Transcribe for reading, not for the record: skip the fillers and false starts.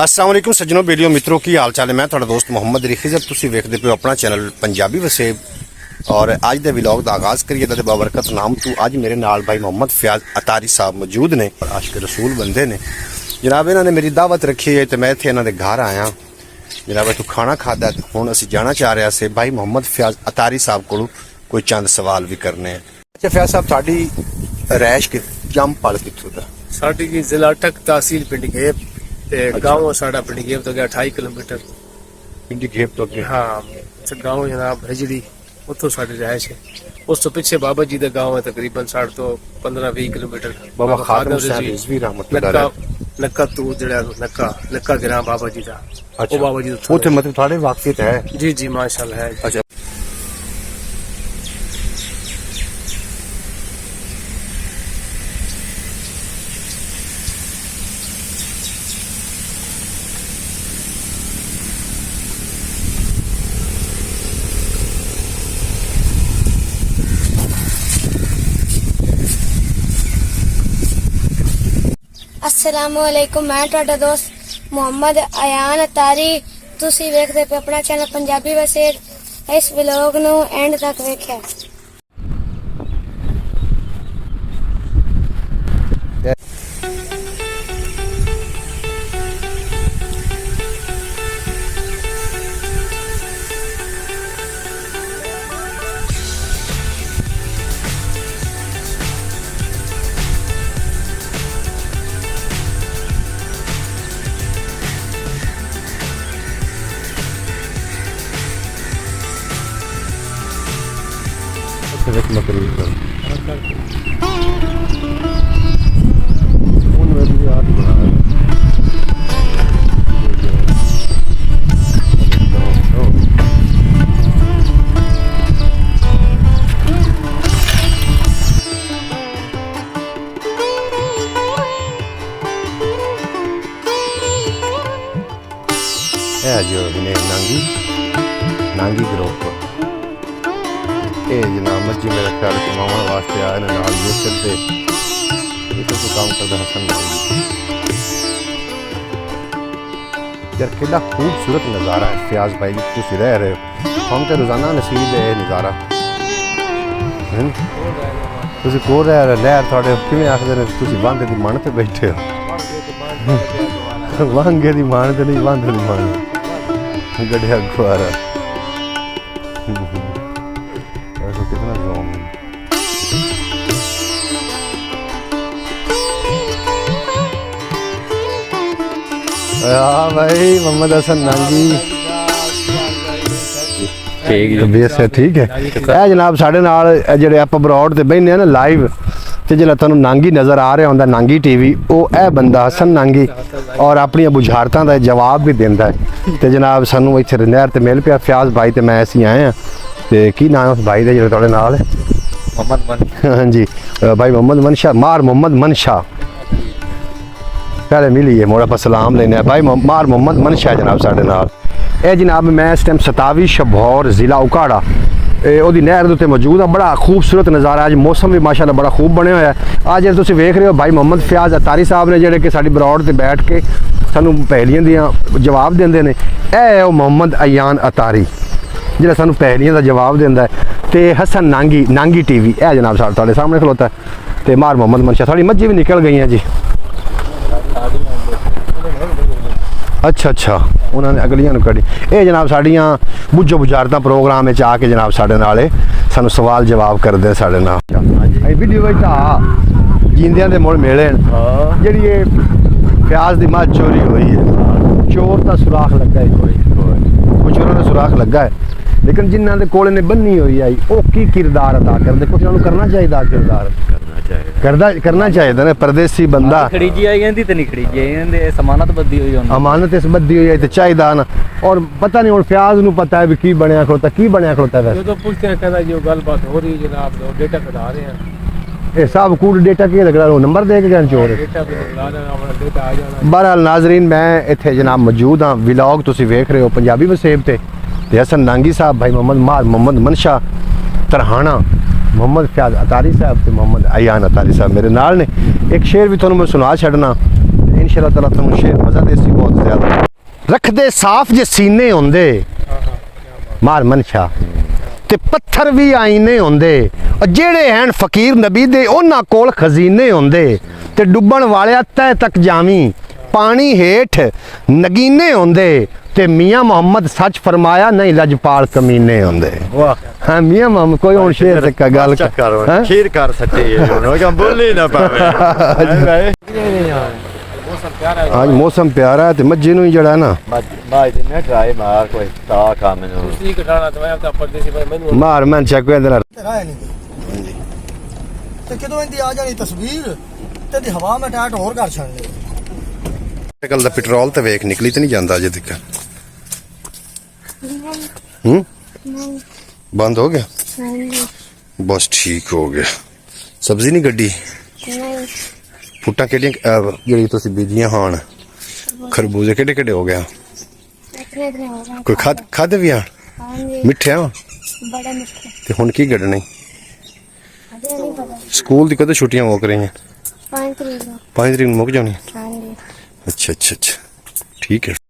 अस्सलाम वालेकुम सज्जनों वीडियो मित्रों की हाल चाल है। मैं थोड़ा दोस्त मुहम्मद रिखिजर तुसी वेखदे पे अपना चैनल पंजाबी वसेब और अज दे व्लॉग दा आगाज़ करिए ते बाबरकत नाम तू अज मेरे नाल भाई मोहम्मद फयाज अतारी साहब मौजूद ने और आशिक रसूल बंदे ने। जनाब इन्होंने मेरी दावत रखी है तो मैं इत्थे इन्हां दे घर आया। जनाब इत्थों खाना खादा ते हुण असीं जाना चाह रहे से भाई मोहम्मद फयाज अतारी साहब कोलों कोई चंद सवाल भी करने हैं। अच्छा फयाज साहब तुहाडी रैश कि जमपल कित्थों दा? साडी की जिला अटक तहसील पिंड घेप गाँव साडा पिंड घेप तो गया 28 किलोमीटर पिंडी घेप तो अगे। हाँ गाँव जनाब हिजड़ी उतो साडी रहायश है। उस तो पीछे बाबा जी का गाँव है तकरीबन 60 तो 15-20 किलोमीटर। बाबा खादम साहब रिजवी रहमतुल्लाह नक्का तू जड़ा नक्का गिरा बाबा जी का। अच्छा बाबा जी तो उथे मतलब थोड़े वाकफियत है? जी जी माशाल्लाह है। अच्छा अस्सलामुअलैकुम मैं ਤੁਹਾਡਾ ਦੋਸਤ ਮੁਹੰਮਦ ਅਯਾਨ ਅਤਾਰੀ ਤੁਸੀਂ ਵੇਖਦੇ ਪਏ ਆਪਣਾ ਚੈਨਲ ਪੰਜਾਬੀ ਵਸੇਬ। ਇਸ ਵਲੌਗ ਨੂੰ ਐਂਡ ਤੱਕ ਵੇਖਿਆ। जो नांगी ग्रुप ये जनाब मज्जी मेरा ख्याल कमाने वास्ते आए ना यूसुफ दे तो काम करता हसन नांगी। यार कितना खूबसूरत नज़ारा है फयाज भाई तुम रह रहे हो। हम तो रोज़ाना नसीब है नज़ारा तुम को रह रहे लहर थोड़े किमें आखते तुम वांगे की मन से बैठे हो। वांगे की मान तो नहीं वांगे की मान गड्ढा गुआरा कितना जोम है। भाई मोहम्मद हसन नांगी तबीयत से ठीक है। जनाब साढ़े नाल जेडे आप अब्रॉड ते बहने ना लाइव ते जिला तुहानू नांगी नज़र आ रहा होंदा नांगी टीवी वो ए बंदा हसन नांगी और अपनी बुझारतां दा जवाब भी देंदा है। ते जनाब सानू इत्थे नहर ते मिल पिया फयाज भाई ते मैं असीं आए हैं। ते की नाम उस भाई दा जेड़ा तुहाडे नाल है? मोहम्मद मन। हाँ जी भाई मोहम्मद मनशा मार मोहम्मद मनशा पहले मिलिए मोड़ा पर सलाम लेने भाई मार मोहम्मद मनशा जनाब साढ़े नाल। ए जनाब मैं इस टाइम 27 शबौर ज़िला उकाड़ा ओदी नहर उत्ते मौजूद है। बड़ा खूबसूरत नज़ारा अज मौसम भी माशाल्लाह बड़ा खूब बने हुआ है। अज तुम वेख रहे हो भाई मोहम्मद फयाज अतारी साहब ने जेडे कि साडी ब्रॉड ते बैठ के सानू पहेलियां दियां जवाब देंदे ने। ए मोहम्मद अयान अतारी जेड़ा सानू पहेलियां दा जवाब देंदा है। ते हसन नांगी नांगी टीवी ए जनाब साहब तुहाडे सामने खलोता है। ते मार मोहम्मद मनशा थोड़ी मज्जी भी निकल गई हैं जी। अच्छा अच्छा उन्होंने अगलियां कड़ी ये जनाब साड़ियाँ बुझो बुझारतां प्रोग्राम में आके जनाब साढ़े नाल सानू सवाल जवाब करते साढ़े नाल वीडियो जींदियां दे मुड़ मेले जी ये फयाज की मझ चोरी हुई है। चोर का सुराख लगा है कुछ उन्होंने सुराख लगा है लेकिन जिन्हों के कोल ने बन्नी हुई आई वो की किरदार अदा करते कुछ उन्होंने करना चाहिए किरदार करना चाहिए ना। परदेसी बंदा खड़ीजी आई जंदी ते नहीं खड़ीजी आई जंदे अमानत बद्दी हुई होंदी अमानत इस बद्दी हुई है तो चाहिए ना। और पता नहीं हुण फयाज नूं पता है भी की बनया खड़ोता है जो तो पूछते हैं कहता जो गलबात हो रही है जनाब तो डेटा कढा रहे हैं। ये सब कूड़ डेटा की लग रहा नंबर दे के गए चोर डेटा पे ला देना अपना डेटा आ जाना। बहरहाल नाजरीन मैं इत्थे जनाब मौजूद हाँ व्लॉग तुसीं वेख रहे हो पंजाबी वसेब ते हसन नांगी साहब भाई मोहम्मद मनशा तरहाना मोहम्मद फयाज अतारी साहब ते मोहम्मद अयान अतारी साहब मेरे नाल ने। एक शेर भी तुहानूं मैं सुना छड्डना इंशाअल्लाह ताला तुहानूं शेर मज़ा देसी बहुत ज़्यादा। ਰੱਖਦੇ ਸਾਫ਼ ਜੇ ਸੀਨੇ ਹੁੰਦੇ ਮਾਰ ਮਨਸ਼ਾ ਤੇ ਪੱਥਰ ਵੀ ਆਈਨੇ ਹੁੰਦੇ ਜਿਹੜੇ ਹਨ ਫਕੀਰ ਨਬੀ ਦੇ ਉਹਨਾਂ ਕੋਲ ਖਜ਼ੀਨੇ ਹੁੰਦੇ ਤੇ ਡੁੱਬਣ ਵਾਲਿਆ ਤਹਿ ਤੱਕ ਜਾਵੀਂ ਪਾਣੀ ਹੇਠ ਨਗੀਨੇ ਹੁੰਦੇ ਤੇ ਮੀਆਂ ਮੁਹੰਮਦ ਸੱਚ ਫਰਮਾਇਆ ਨਹੀਂ ਲਜਪਾਲ ਕਮੀਨੇ ਹੁੰਦੇ ਵਾਹ ਹਾਂ ਮੀਆਂ ਮੁਹੰਮਦ ਕੋਈ ਹੁਣ ਸ਼ੇਰ ਤੇ ਗੱਲ ਕਰ ਖੀਰ ਕਰ ਸੱਟੇ ਉਹ ਕਹ ਬੋਲੀ ਨਾ ਪਾਵੇ ਅੱਜ ਮੌਸਮ ਪਿਆਰਾ ਹੈ ਤੇ ਮੱਝੀ ਨੂੰ ਹੀ ਜਿਹੜਾ ਨਾ ਬਾਈ ਦੇ ਨਾ ਟਰਾਈ ਮਾਰ ਕੋਈ ਤਾ ਕੰਮ ਨੂੰ ਤੁਸੀਂ ਕਢਾਣਾ ਤੇ ਮੈਂ ਤਾਂ ਪਰਦੇਸੀ ਭਾਈ ਮੈਨੂੰ ਮਾਰ ਮੈਂ ਚੱਕ ਇਹਦੇ ਨਾਲ ਰਾਇ ਨਹੀਂ ਤੇ ਕਿਦੋਂ ਇਹਦੀ ਆ ਜਾਣੀ ਤਸਵੀਰ ਤੇ ਦੀ ਹਵਾ ਮੈਂ ਟਾਟ ਹੋਰ ਕਰ ਛੱਡਣੀ ਕੱਲ ਦਾ ਪੈਟਰੋਲ ਤੇ ਵੇਖ ਨਿਕਲੀ ਤੇ ਨਹੀਂ ਜਾਂਦਾ ਅਜੇ ਤੱਕ ਬੰਦ ਹੋ ਗਿਆ ਬਸ ਠੀਕ ਹੋ ਗਿਆ ਸਬਜ਼ੀ ਨਹੀਂ ਗੱਡੀ ਨਹੀਂ ਫੁੱਟਾਂ ਕਿਹੜੀਆਂ ਜਿਹੜੀ ਤੁਸੀਂ ਬੀਜੀਆਂ ਹੋਣ ਖਰਬੂਜ਼ੇ ਕਿਹੜੇ ਕਿਹੜੇ ਹੋ ਗਿਆ ਇਤਨੇ ਦਿਨ ਹੋ ਗਏ ਕੋਈ ਖਾਦੇ ਵੀ ਆ ਹਾਂਜੀ ਮਿੱਠੇ ਆ ਬੜਾ ਮਿੱਠਾ ਤੇ ਹੁਣ ਕੀ ਕੱਢਣੇ ਅਜੇ ਨਹੀਂ ਪਤਾ ਸਕੂਲ ਦੀ ਕਦੋਂ ਛੁੱਟੀਆਂ ਮੁੱਕ ਰਹੀਆਂ 5 ਤਰੀਕ ਨੂੰ 5 ਤਰੀਕ ਨੂੰ ਮੁੱਕ ਜਾਣੀ ਹਾਂਜੀ ਅੱਛਾ ਅੱਛਾ ਅੱਛਾ ਠੀਕ ਹੈ